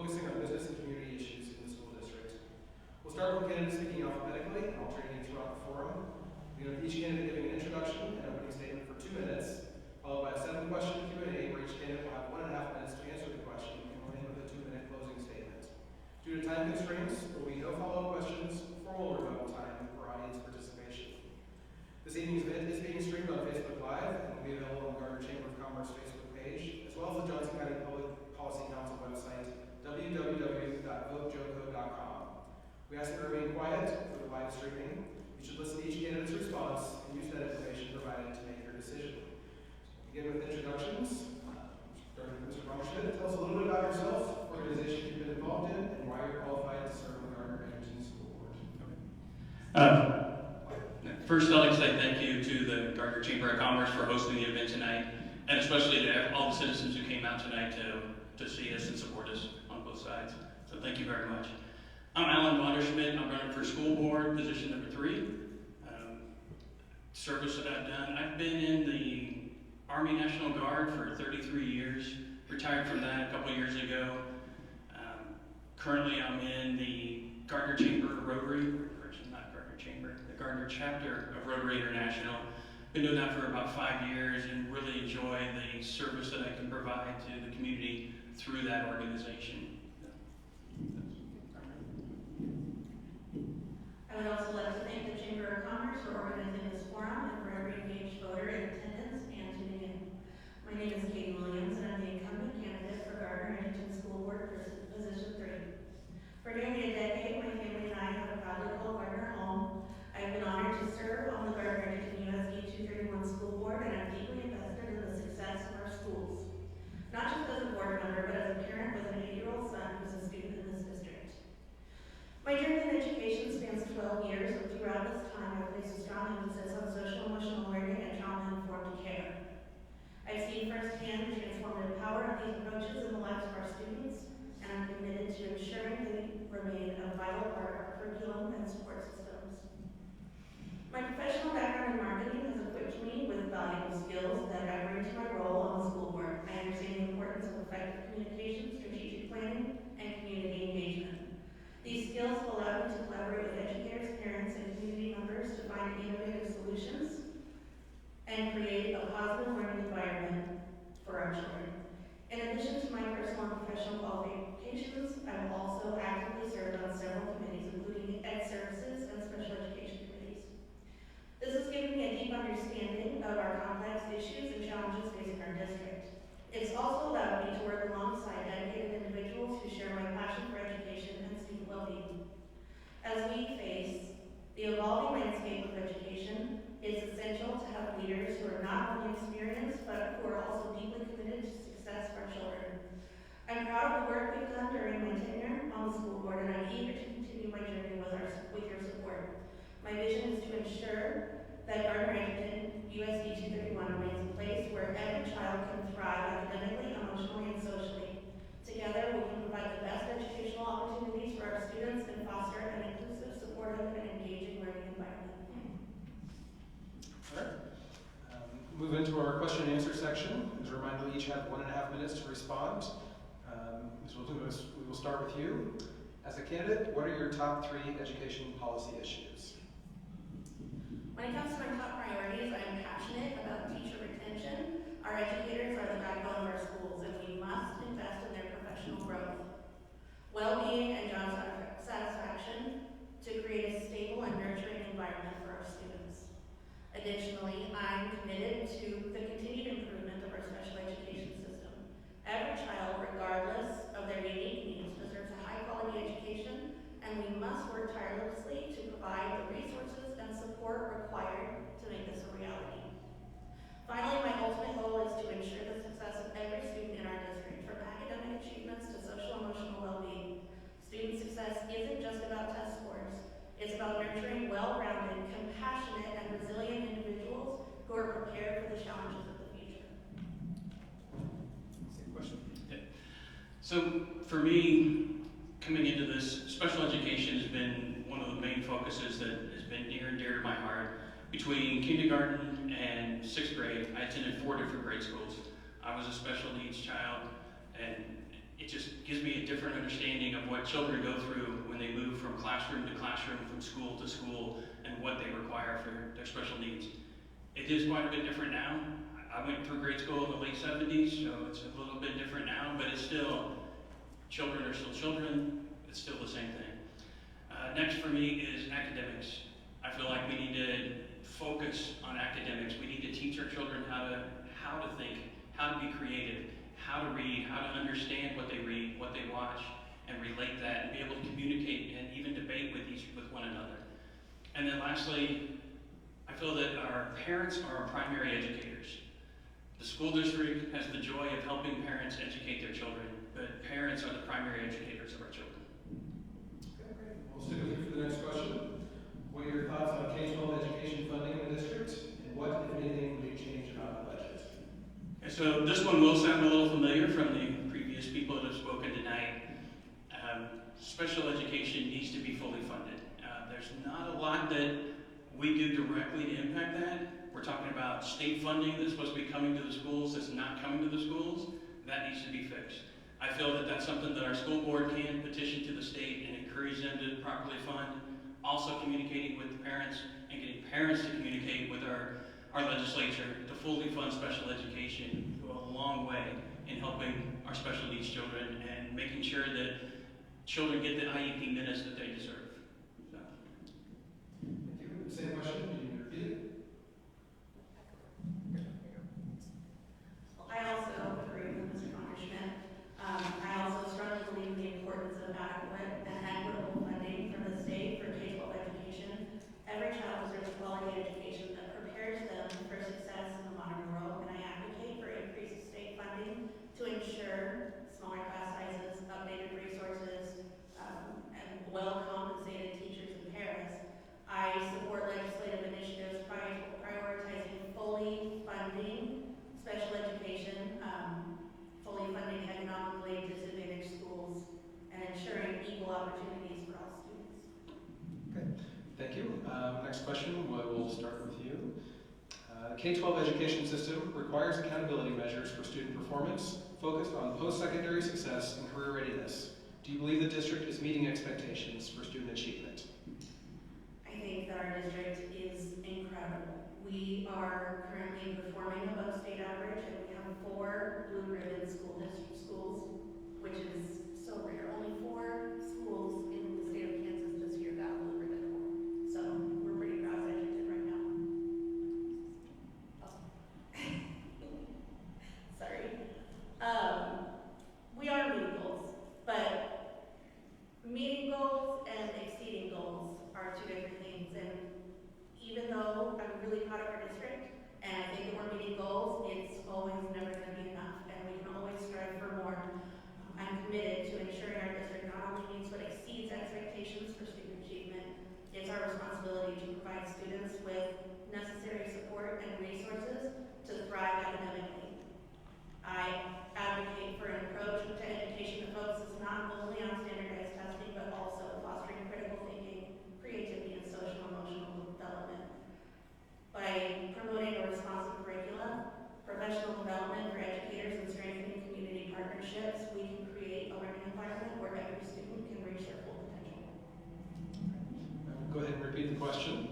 focusing on business and community issues in the school district. We'll start with candidates speaking alphabetically and alternating throughout the forum. With each candidate giving an introduction and opening statement for 2 minutes, followed by a 7-question Q&A where each candidate will have 1.5 minutes to answer the question and will end with a 2-minute closing statement. Due to time constraints, there will be no follow-up questions, formal rebuttal time, or audience participation. This evening's event is being streamed on Facebook Live and will be available on the Gardner Chamber of Commerce Facebook page, as well as the Johnson County Public Policy Council website, www.votejoco.com. We ask that you remain quiet for the live streaming. You should listen to each candidate's response and use that information provided to make your decision. Begin with introductions. Mr. Vonderschmidt, tell us a little bit about yourself, organization you've been involved in, and why you're qualified to serve on the Gardner Edgerton School Board. First, I'd like to say thank you to the Gardner Chamber of Commerce for hosting the event tonight, and especially to all the citizens who came out tonight to see us and support us on both sides. So thank you very much. I'm Alan Vonderschmidt. I'm running for school board, position number 3. Service that I've done, I've been in the Army National Guard for 33 years, retired from that a couple years ago. Currently I'm in the Gardner Chamber Rotary, not Gardner Chamber, the Gardner chapter of Rotary International. Been doing that for about 5 years and really enjoy the service that I can provide to the community through that organization. I would also like to thank the Chamber of Commerce for organizing this forum and for every engaged voter in attendance and tuning in. My name is Katie Williams, and I'm the incumbent candidate for Gardner Edgerton School Board for Position 3. For nearly a decade, my family and I have proudly called Gardner home. I've been honored to serve on the Gardner Edgerton USD231 School Board, and I'm deeply invested in the success of our schools. Not just as a board member, but as a parent with an 8-year-old son who's a student in this district. My journey in education spans 12 years, and throughout this time I've placed a strong emphasis on social-emotional learning and trauma-informed care. I've seen firsthand the transformative power of these approaches in the lives of our students, and I'm committed to ensuring they remain a vital part of our curriculum and support systems. My professional background in marketing has equipped me with valuable skills that I bring to my role on the school board. I understand the importance of effective communication, strategic planning, and community engagement. These skills will allow me to collaborate with educators, parents, and community members to find innovative solutions and create a positive learning environment for our children. In addition to my personal and professional qualifications, I will also actively serve on several committees, including Ed Services and Special Education committees. This has given me a deep understanding of our complex issues and challenges facing our district. It's also allowed me to work alongside dedicated individuals who share my passion for education and student well-being. As we face the evolving landscape of education, it's essential to have leaders who are not only experienced, but who are also deeply committed to success for our children. I'm proud of the work we've done during my tenure on the school board, and I'm eager to continue my journey with your support. My vision is to ensure that Gardner Edgerton USD231 remains a place where every child can thrive academically, emotionally, and socially. Together, we can provide the best educational opportunities for our students and foster an inclusive, supportive, and engaging learning environment. All right. Move into our question and answer section. As a reminder, we each have 1.5 minutes to respond. Ms. Williams, we will start with you. As a candidate, what are your top 3 education policy issues? When it comes to my top priorities, I am passionate about teacher retention. Our educators are the backbone of our schools, and we must invest in their professional growth, well-being, and job satisfaction to create a stable and nurturing environment for our students. Additionally, I'm committed to the continued improvement of our special education system. Every child, regardless of their unique needs, deserves a high-quality education, and we must work tirelessly to provide the resources and support required to make this a reality. Finally, my ultimate goal is to ensure the success of every student in our district, from academic achievements to social-emotional well-being. Student success isn't just about test scores. It's about nurturing well-rounded, compassionate, and resilient individuals who are prepared for the challenges of the future. Same question. Okay. So for me, coming into this, special education has been one of the main focuses that has been near and dear to my heart. Between kindergarten and 6th grade, I attended 4 different grade schools. I was a special needs child, and it just gives me a different understanding of what children go through when they move from classroom to classroom, from school to school, and what they require for their special needs. It is quite a bit different now. I went through grade school in the late 70s, so it's a little bit different now, but it's still, children are still children, it's still the same thing. Next for me is academics. I feel like we need to focus on academics. We need to teach our children how to think, how to be creative, how to read, how to understand what they read, what they watch, and relate that, and be able to communicate and even debate with one another. And then lastly, I feel that our parents are our primary educators. The school district has the joy of helping parents educate their children, but parents are the primary educators of our children. Okay, great. We'll stick with you for the next question. What are your thoughts on K-12 education funding in the district, and what, if anything, would you change about the budget? And so this one will sound a little familiar from the previous people that have spoken tonight. Special education needs to be fully funded. There's not a lot that we do directly to impact that. We're talking about state funding that's supposed to be coming to the schools that's not coming to the schools. That needs to be fixed. I feel that that's something that our school board can petition to the state and encourage them to properly fund. Also communicating with the parents and getting parents to communicate with our legislature to fully fund special education go a long way in helping our special needs children and making sure that children get the IEP minutes that they deserve. So. Thank you. Same question, can you repeat it? I also agree with Mr. Vonderschmidt. I also strongly believe in the importance of adequate and equitable funding from the state for K-12 education. Every child deserves a quality education that prepares them for success in the modern world, and I advocate for increased state funding to ensure smaller class sizes, updated resources, and well-compensated teachers and parents. I support legislative initiatives prioritizing fully funding special education, fully funding economically disadvantaged schools, and ensuring equal opportunities for all students. Okay, thank you. Next question, we'll start with you. The K-12 education system requires accountability measures for student performance focused on post-secondary success and career readiness. Do you believe the district is meeting expectations for student achievement? I think that our district is incredible. We are currently performing above state average, and we have 4 blue ribbon school district schools, which is so rare. Only 4 schools in the state of Kansas this year got a blue ribbon award. So we're pretty proud of Edgerton right now. Oh. Sorry. We are meeting goals, but meeting goals and exceeding goals are 2 different things. And even though I'm really proud of our district, and I think that we're meeting goals, it's always never going to be enough, and we can always strive for more. I'm committed to ensuring our district not only meets but exceeds expectations for student achievement. It's our responsibility to provide students with necessary support and resources to thrive academically. I advocate for an approach to education that focuses not only on standardized testing, but also fostering critical thinking, creativity, and social emotional development. By promoting a responsive curricula, professional development for educators, and strengthening community partnerships, we can create a learning environment where every student can reach their full potential. Go ahead and repeat the question.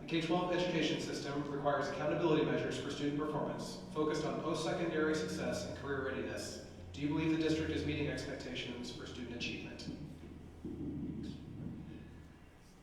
The K-12 education system requires accountability measures for student performance focused on post-secondary success and career readiness. Do you believe the district is meeting expectations for student achievement?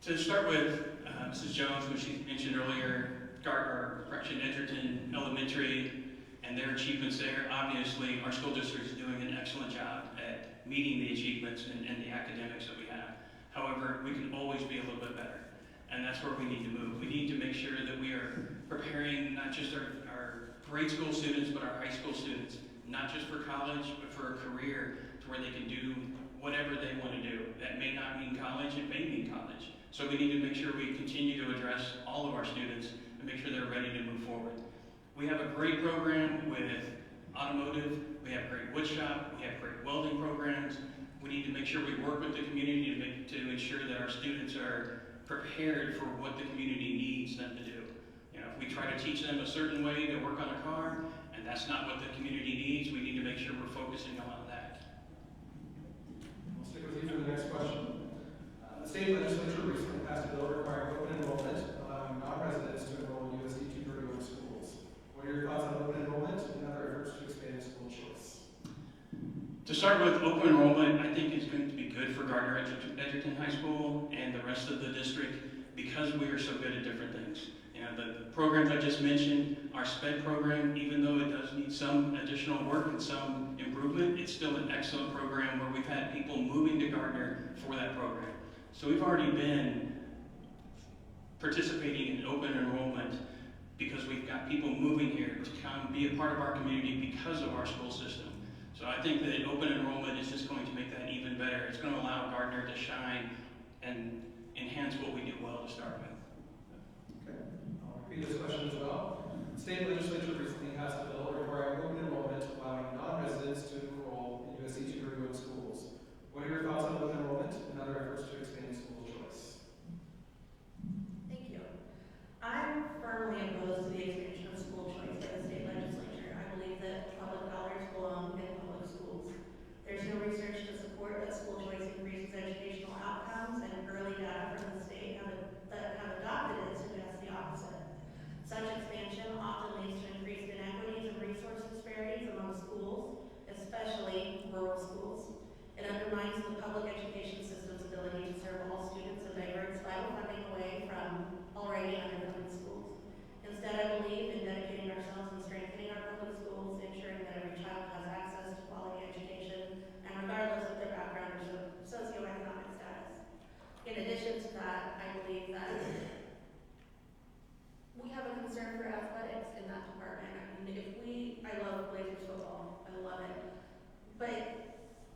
To start with, Mrs. Jones, when she mentioned earlier, Gardner, Edgerton Elementary, and their achievements there, obviously our school district is doing an excellent job at meeting the achievements and the academics that we have. However, we can always be a little bit better, and that's where we need to move. We need to make sure that we are preparing not just our grade school students, but our high school students, not just for college, but for a career to where they can do whatever they want to do. That may not mean college, it may mean college. So we need to make sure we continue to address all of our students and make sure they're ready to move forward. We have a great program with automotive, we have great wood shop, we have great welding programs. We need to make sure we work with the community to ensure that our students are prepared for what the community needs them to do. You know, if we try to teach them a certain way to work on a car, and that's not what the community needs, we need to make sure we're focusing on that. To start with, open enrollment, I think is going to be good for Gardner Edgerton High School and the rest of the district because we are so good at different things. You know, the programs I just mentioned, our SPED program, even though it does need some additional work and some improvement, it's still an excellent program where we've had people moving to Gardner for that program. So we've already been participating in open enrollment because we've got people moving here to come be a part of our community because of our school system. So I think that open enrollment is just going to make that even better. It's going to allow Gardner to shine and enhance what we do well to start with. Okay, I'll repeat this question as well. The state legislature recently passed a bill requiring open enrollment, allowing non-residents to enroll in USD231 schools. What are your thoughts on open enrollment and other efforts to expand school choice? Thank you. I'm firmly opposed to the expansion of school choice by the state legislature. I believe that public dollars belong in public schools. There's no research to support that school choice increases educational outcomes, and early data from the state that have adopted it suggests the opposite. Such expansion often leads to increased inequities and resource disparities among schools, especially rural schools. It undermines the public education system's ability to serve all students and diverts vital funding away from already underfunded schools. Instead, I believe in dedicating ourselves and strengthening our public schools, ensuring that every child has access to quality education, and regardless of their background or socioeconomic status. In addition to that, I believe that we have a concern for athletics in that department. I mean, I love Blazers football, I love it, but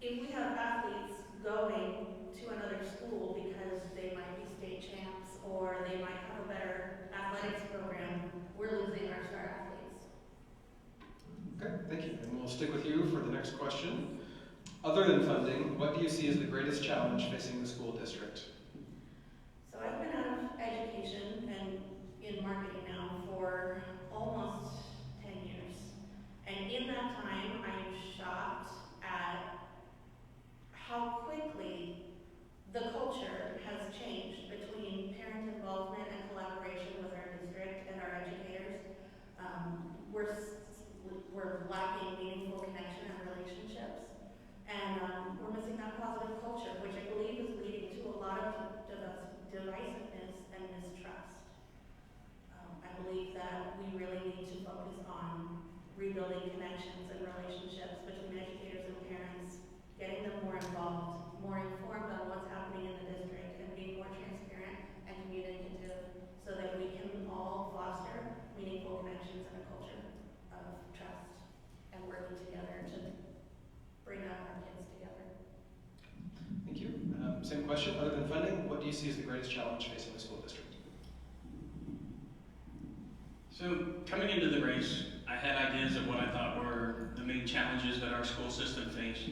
if we have athletes going to another school because they might be state champs or they might have a better athletics program, we're losing our star athletes. Okay, thank you. And we'll stick with you for the next question. Other than funding, what do you see as the greatest challenge facing the school district? So I've been out of education and in marketing now for almost 10 years. And in that time, I'm shocked at how quickly the culture has changed between parent involvement and collaboration with our district and our educators. We're lacking meaningful connection and relationships, and we're missing that positive culture, which I believe is leading to a lot of divisiveness and mistrust. I believe that we really need to focus on rebuilding connections and relationships between educators and parents, getting them more involved, more informed on what's happening in the district, and being more transparent and communicative so that we can all foster meaningful connections and a culture of trust and working together to bring up our kids together. Thank you. Same question. Other than funding, what do you see as the greatest challenge facing the school district? So coming into the race, I had ideas of what I thought were the main challenges that our school system faced.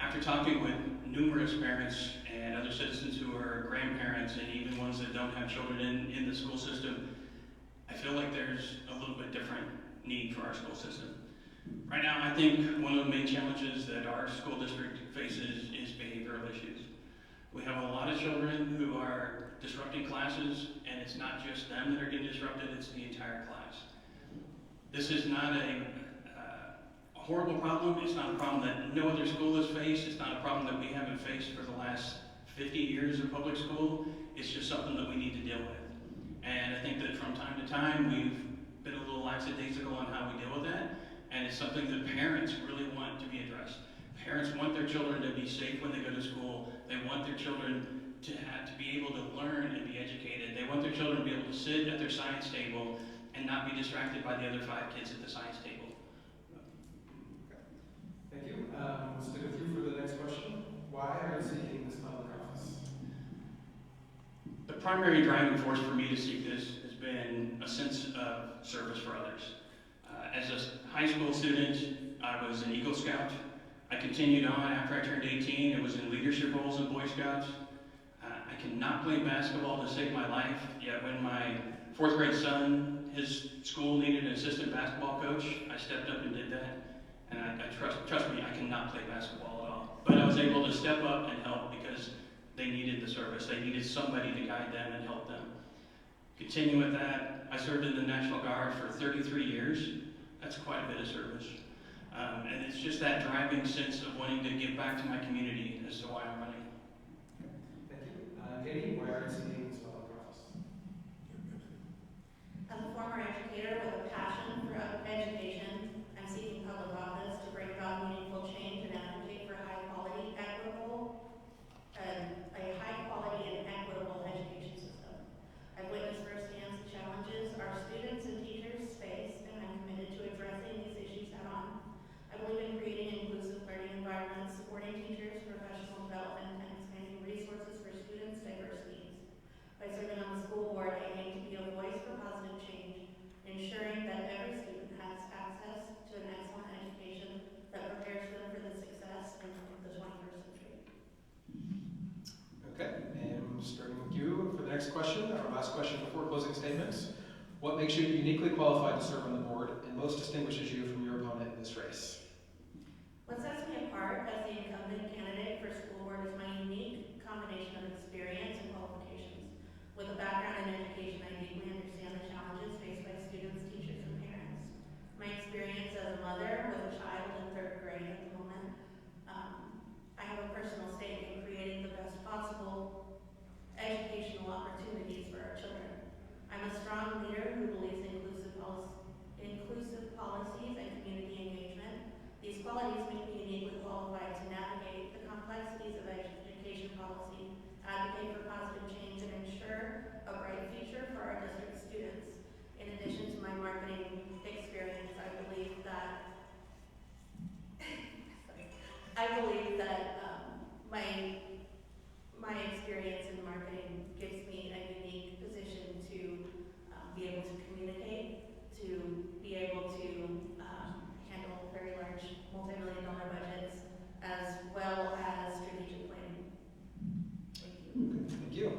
After talking with numerous parents and other citizens who are grandparents and even ones that don't have children in the school system, I feel like there's a little bit different need for our school system. Right now, I think one of the main challenges that our school district faces is behavioral issues. We have a lot of children who are disrupting classes, and it's not just them that are getting disrupted, it's the entire class. This is not a horrible problem. It's not a problem that no other school has faced. It's not a problem that we haven't faced for the last 50 years of public school. It's just something that we need to deal with. And I think that from time to time, we've been a little lackadaisical on how we deal with that. And it's something that parents really want to be addressed. Parents want their children to be safe when they go to school. They want their children to be able to learn and be educated. They want their children to be able to sit at their science table and not be distracted by the other 5 kids at the science table. Thank you. We'll stick with you for the next question. Why are you seeking this public office? The primary driving force for me to seek this has been a sense of service for others. As a high school student, I was an Eagle Scout. I continued on after I turned 18 and was in leadership roles in Boy Scouts. I cannot play basketball to save my life, yet when my 4th grade son, his school needed an assistant basketball coach, I stepped up and did that. And I trust me, I cannot play basketball at all. But I was able to step up and help because they needed the service. They needed somebody to guide them and help them. Continuing with that, I served in the National Guard for 33 years. That's quite a bit of service. And it's just that driving sense of wanting to give back to my community as to why I'm running. Thank you. Katie, why are you seeking this public office? As a former educator with a passion for education, I'm seeking public office to bring about meaningful change and advocate for a high quality and equitable education system. I've witnessed firsthand the challenges our students and teachers face, and I'm committed to addressing these issues head on. I believe in creating inclusive learning environments, supporting teachers' professional development, and expanding resources for students' diverse needs. By serving on the school board, I aim to be a voice for positive change, ensuring that every student has access to an excellent education that prepares them for the success in the 21st century. Okay, and starting with you for the next question, our last question before closing statements. What makes you uniquely qualified to serve on the board and most distinguishes you from your opponent in this race? What sets me apart as the incumbent candidate for school board is my unique combination of experience and qualifications. With a background in education, I deeply understand the challenges faced by students, teachers, and parents. My experience as a mother with a child in 3rd grade at the moment, I have a personal stake in creating the best possible educational opportunities for our children. I'm a strong leader who believes in inclusive policies and community engagement. These qualities make me uniquely qualified to navigate the complexities of education policy, advocate for positive change, and ensure a bright future for our district students. In addition to my marketing experience, I believe that my experience in marketing gives me a unique position to be able to communicate, to be able to handle very large multi-million-dollar budgets, as well as strategic planning. Thank you. Okay, thank you.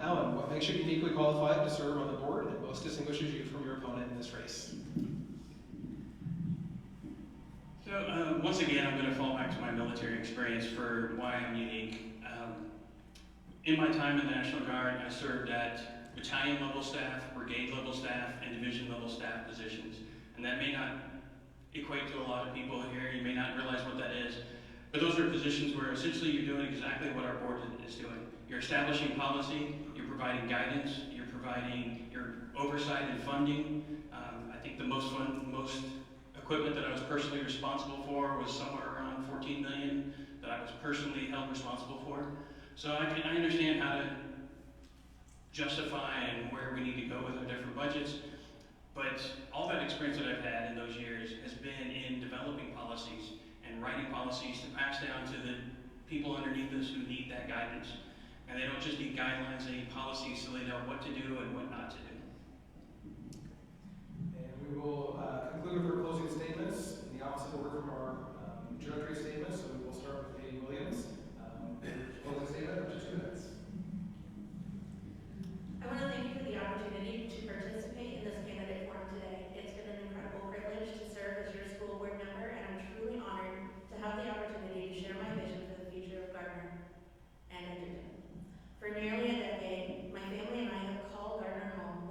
Alan, what makes you uniquely qualified to serve on the board and most distinguishes you from your opponent in this race? So once again, I'm going to fall back to my military experience for why I'm unique. In my time in the National Guard, I served at battalion level staff, brigade level staff, and division level staff positions. And that may not equate to a lot of people here. You may not realize what that is. But those are positions where essentially you're doing exactly what our board is doing. You're establishing policy, you're providing guidance, you're providing your oversight and funding. I think the most equipment that I was personally responsible for was somewhere around $14 million that I was personally held responsible for. So I understand how to justify and where we need to go with our different budgets, but all that experience that I've had in those years has been in developing policies and writing policies to pass down to the people underneath us who need that guidance. And they don't just need guidelines, they need policies so they know what to do and what not to do. And we will conclude with our closing statements in the opposite order from our introductory statements. So we will start with Katie Williams. Closing statement, which is 2 minutes. I want to thank you for the opportunity to participate in this candidate forum today. It's been an incredible privilege to serve as your school board member, and I'm truly honored to have the opportunity to share my vision for the future of Gardner and Edgerton. For nearly a decade, my family and I have called Gardner home,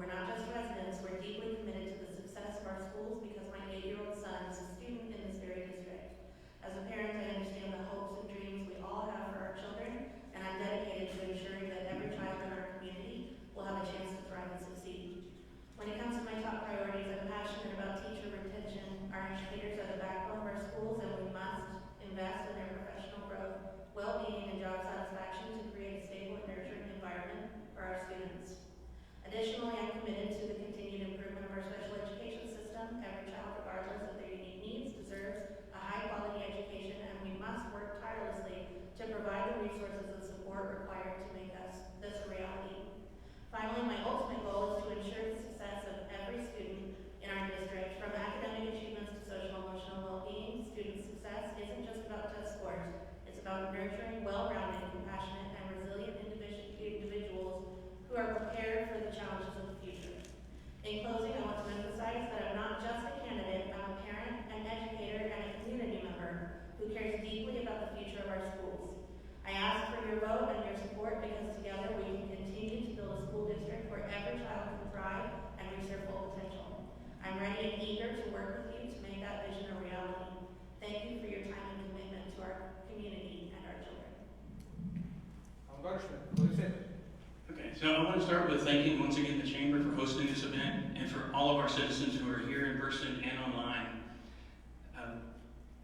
So I want to start with thanking once again the Chamber for hosting this event and for all of our citizens who are here in person and online.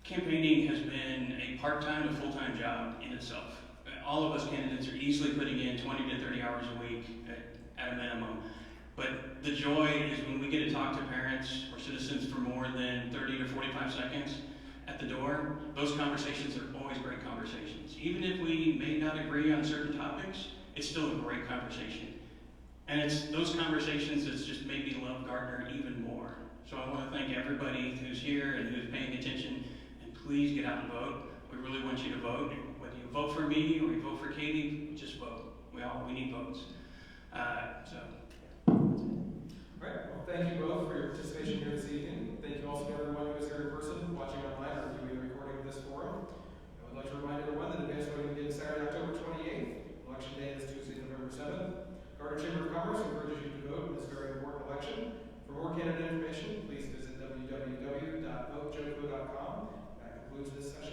Campaigning has been a part-time to full-time job in itself. All of us candidates are easily putting in 20 to 30 hours a week at a minimum. But the joy is when we get to talk to parents or citizens for more than 30 to 45 seconds at the door. Those conversations are always great conversations. Even if we may not agree on certain topics, it's still a great conversation. And it's those conversations that's just made me love Gardner even more. So I want to thank everybody who's here and who's paying attention, and please get out and vote. We really want you to vote. Whether you vote for me or you vote for Katie, just vote. We need votes. All right, well, thank you both for your participation here this evening. Thank you also to everyone who is here in person, watching online, or viewing the recording of this forum. I would like to remind everyone that advance voting begins Saturday, October 28th. Election day is Tuesday, November 7th. Gardner Chamber of Commerce encourages you to vote in this very important election. For more candidate information, please visit www.votejoko.com. That concludes this session.